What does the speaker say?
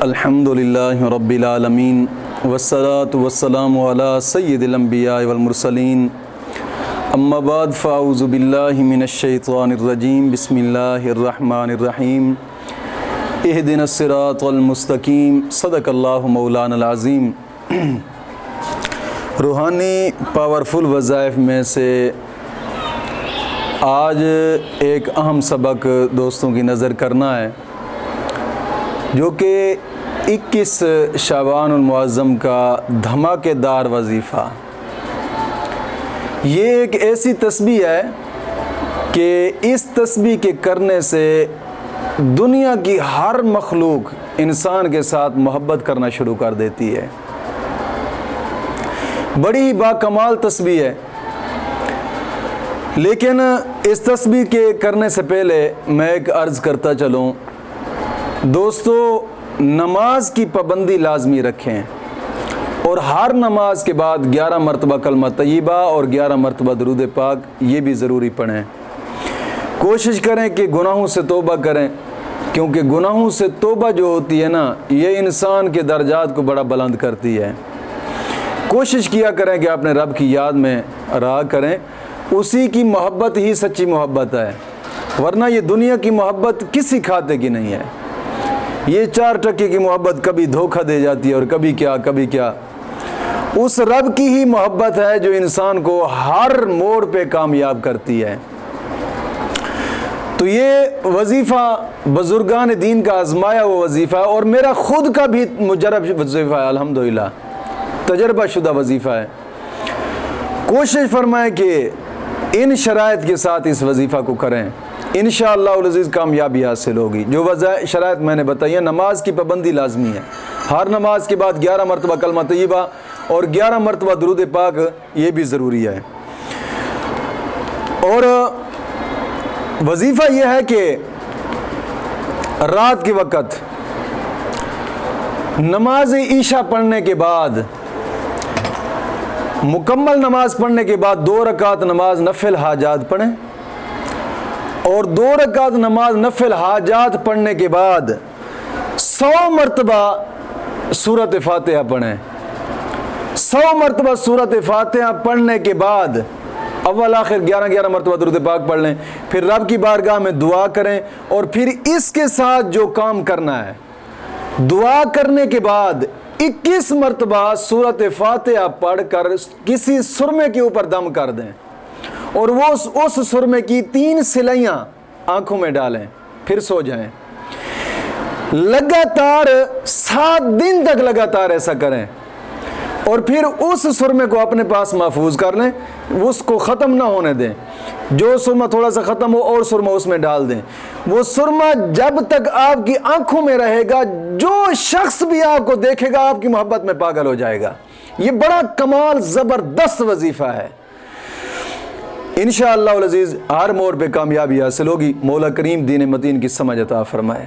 الحمدللہ رب العالمین والصلاة والسلام علی سید الانبیاء والمرسلین اما بعد فاعوذ باللہ من الشیطان الرجیم بسم اللہ الرحمن الرحیم اہدنا الصراط المستقیم صدق اللہ مولانا العظیم۔ روحانی پاورفل وظائف میں سے آج ایک اہم سبق دوستوں کی نظر کرنا ہے، جو کہ 21 شعبان المعظم کا دھماکے دار وظیفہ۔ یہ ایک ایسی تسبیح ہے کہ اس تسبیح کے کرنے سے دنیا کی ہر مخلوق انسان کے ساتھ محبت کرنا شروع کر دیتی ہے۔ بڑی ہی باکمال تسبیح ہے، لیکن اس تسبیح کے کرنے سے پہلے میں ایک عرض کرتا چلوں، دوستو نماز کی پابندی لازمی رکھیں اور ہر نماز کے بعد 11 مرتبہ کلمہ طیبہ اور 11 مرتبہ درود پاک یہ بھی ضروری پڑھیں۔ کوشش کریں کہ گناہوں سے توبہ کریں، کیونکہ گناہوں سے توبہ جو ہوتی ہے نا، یہ انسان کے درجات کو بڑا بلند کرتی ہے۔ کوشش کیا کریں کہ اپنے رب کی یاد میں رہا کریں، اسی کی محبت ہی سچی محبت ہے، ورنہ یہ دنیا کی محبت کسی کھاتے کی نہیں ہے۔ یہ 4 ٹکے کی محبت کبھی دھوکہ دے جاتی ہے اور کبھی کیا۔ اس رب کی ہی محبت ہے جو انسان کو ہر موڑ پہ کامیاب کرتی ہے۔ تو یہ وظیفہ بزرگان دین کا آزمایا ہوا وظیفہ ہے، اور میرا خود کا بھی مجرب وظیفہ ہے، الحمدللہ تجربہ شدہ وظیفہ ہے۔ کوشش فرمائیں کہ ان شرائط کے ساتھ اس وظیفہ کو کریں، انشاءاللہ العزیز کامیابی حاصل ہوگی۔ جو شرائط میں نے بتائی ہیں، نماز کی پابندی لازمی ہے، ہر نماز کے بعد 11 مرتبہ کلمہ طیبہ اور 11 مرتبہ درود پاک یہ بھی ضروری ہے۔ اور وظیفہ یہ ہے کہ رات کے وقت نماز عشاء پڑھنے کے بعد، مکمل نماز پڑھنے کے بعد 2 رکعت نماز نفل حاجات پڑھیں، اور 2 رکعت نماز نفل حاجات پڑھنے کے بعد 100 مرتبہ سورۃ فاتحہ پڑھیں۔ 100 مرتبہ سورۃ فاتحہ پڑھنے کے بعد اول آخر 11 مرتبہ درود پاک پڑھ لیں، پھر رب کی بارگاہ میں دعا کریں، اور پھر اس کے ساتھ جو کام کرنا ہے، دعا کرنے کے بعد 21 مرتبہ سورۃ فاتحہ پڑھ کر کسی سرمے کے اوپر دم کر دیں، اور وہ اس سرمے کی 3 سلائیاں آنکھوں میں ڈالیں، پھر سو جائیں۔ لگاتار 7 دن تک لگاتار ایسا کریں، اور پھر اس سرمے کو اپنے پاس محفوظ کر لیں، اس کو ختم نہ ہونے دیں۔ جو سرمہ تھوڑا سا ختم ہو اور سرمہ اس میں ڈال دیں۔ وہ سرمہ جب تک آپ کی آنکھوں میں رہے گا، جو شخص بھی آپ کو دیکھے گا آپ کی محبت میں پاگل ہو جائے گا۔ یہ بڑا کمال زبردست وظیفہ ہے۔ انشاءاللہ العزیز ہر موڑ پہ کامیابی حاصل ہوگی۔ مولا کریم دین متین کی سمجھ عطا فرمائے۔